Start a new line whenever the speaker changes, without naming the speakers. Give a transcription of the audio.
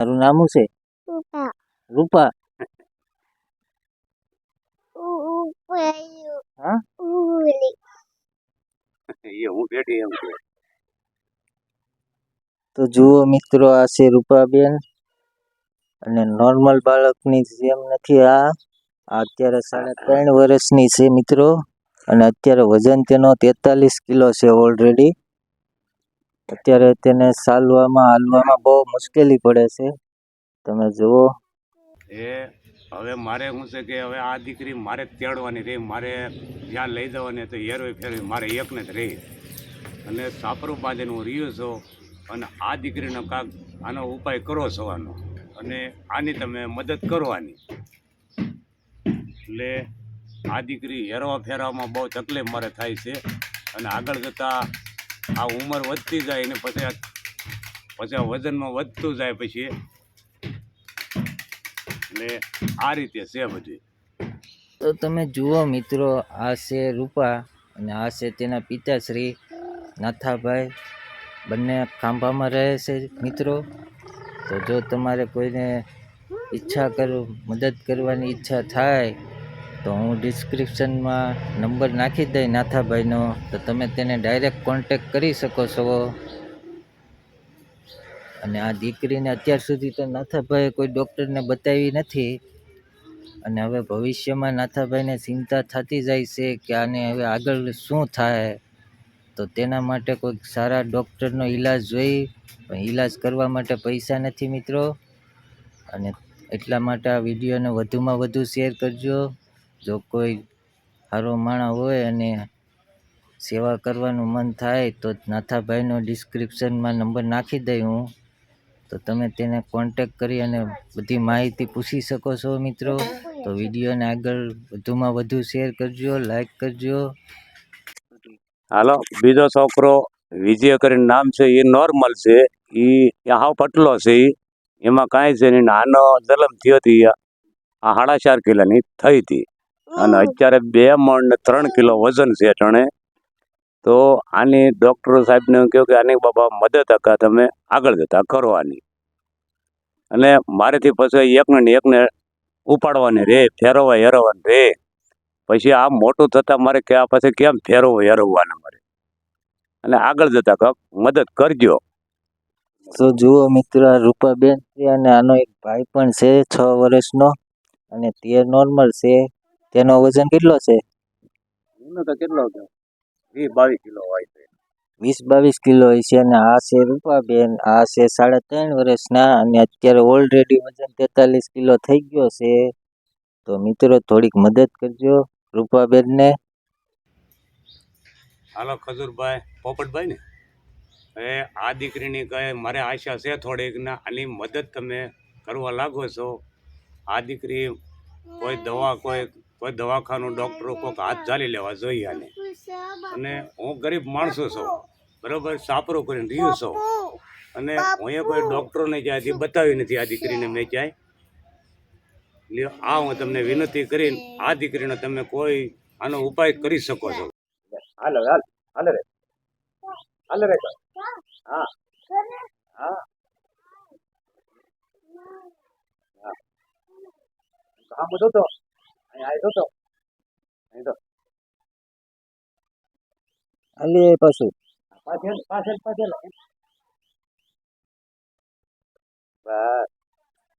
તારું નામ શું છે?
Lupa.
રૂપા. હા
Uli.
હું બેઠી એમ કે
તો જુઓ મિત્રો, આ છે રૂપાબેન, અને નોર્મલ બાળકની જેમ નથી. આ અત્યારે 3.5 વર્ષની છે મિત્રો, અને અત્યારે વજન તેનો 43 કિલો છે ઓલરેડી. અત્યારે તેને હાલવામાં બહુ મુશ્કેલી પડે છે, તમે જુઓ.
એ હવે મારે શું છે કે હવે આ દીકરી મારે જ તેડવાની રહી, મારે જ્યાં લઈ જવાની તો હેરવી ફેરવી મારે એકને જ રહી, અને સાપરું બાંધીને હું રહ્યો છું. અને આ દીકરીનો કાંક આનો ઉપાય કરો છો આનો, અને આની તમે મદદ કરવાની. એટલે આ દીકરી હેરવા ફેરવામાં બહુ તકલીફ મારે થાય છે, અને આગળ જતાં આ ઉંમર વધતી જાય ને પછી આ વજનમાં વધતું જાય પછી, એટલે આ રીતે છે બધી.
તો તમે જુઓ મિત્રો, આ છે રૂપા અને આ છે તેના પિતાશ્રી નાથાભાઈ, બંને ખાંભામાં રહે છે મિત્રો. તો જો તમારે કોઈને મદદ કરવાની ઈચ્છા થાય તો હું ડિસ્ક્રિપ્શનમાં નંબર નાખી દઈ નાથાભાઈનો, તો તમે તેને ડાયરેક્ટ કોન્ટેક કરી શકો છો. અને આ દીકરીને અત્યાર સુધી તો નાથાભાઈએ કોઈ ડૉક્ટરને બતાવી નથી, અને હવે ભવિષ્યમાં નાથાભાઈને ચિંતા થતી જાય છે કે આને હવે આગળ શું થાય. તો તેના માટે કોઈક સારા ડૉક્ટરનો ઈલાજ જોઈ, પણ ઈલાજ કરવા માટે પૈસા નથી મિત્રો. અને એટલા માટે આ વિડીયોને વધુમાં વધુ શેર કરજો. જો કોઈ સારો માણસ હોય અને સેવા કરવાનું મન થાય તો નાથાભાઈનો ડિસ્ક્રિપ્શનમાં નંબર નાખી દઈ હું, તો તમે તેને કોન્ટેક કરી અને બધી માહિતી પૂછી શકો છો મિત્રો. તો વિડીયોને આગળ વધુમાં વધુ શેર કરજો, લાઈક કરજો.
હાલો, બીજો છોકરો વિજય કરીને નામ છે, એ નોર્મલ છે, એ હાવ પટલો છે, એમાં કાંઈ છે નહીં. આનો જન્મ થયો હતી આ 4.5 કિલોની થઈ હતી, અને અત્યારે 2 મણ ને 3 કિલો વજન છે ટણે. તો આની ડૉક્ટર સાહેબને કહ્યું કે આની બાબા મદદ હકા તમે આગળ જતા કરવાની, અને મારેથી પછી એકને ઉપાડવાની રે, ફેરવવાની રે. પછી આ મોટું થતાં મારે કે આ પછી કેમ હેરવવાના મારે, અને આગળ જતા કાંક મદદ કરજો.
તો જુઓ મિત્રો, આ રૂપાબેન છે અને આનો એક ભાઈ પણ છે 6 વર્ષનો, અને તે નોર્મલ છે. તેનો વજન કેટલો છે?
એનો તો કેટલો 20-22 કિલો હોય છે.
20-22 કિલો હોય છે. અને આ છે રૂપાબેન, આ છે 3.5 વર્ષના, અને અત્યારે ઓલરેડી વજન 43 કિલો થઈ ગયો છે. તો મિત્રો થોડીક મદદ કરજો રૂપાબેનને.
હાલો ખજૂરભાઈ, પોપટભાઈ ને હવે આ દીકરીની કહે મારે આશા છે થોડીક ને આની મદદ તમે કરવા લાગો છો. આ દીકરી કોઈ દવાખાનું ડૉક્ટરો કોઈક હાથ ઝાલી લેવા જોઈએ આને. અને હું ગરીબ માણસો છું બરાબર, સાપરો કરીને રહ્યો છું, અને હું એ કોઈ ડૉક્ટરોને ક્યાંથી બતાવી નથી આ દીકરીને મેં ક્યાંય. એટલે આ હું તમને વિનંતી કરીને આ દીકરીનો તમે કોઈ આનો ઉપાય કરી શકો છો. હાલો રે હા હા હા બધો તો અહીં તો
હાલી પાછું
પાછળ બસ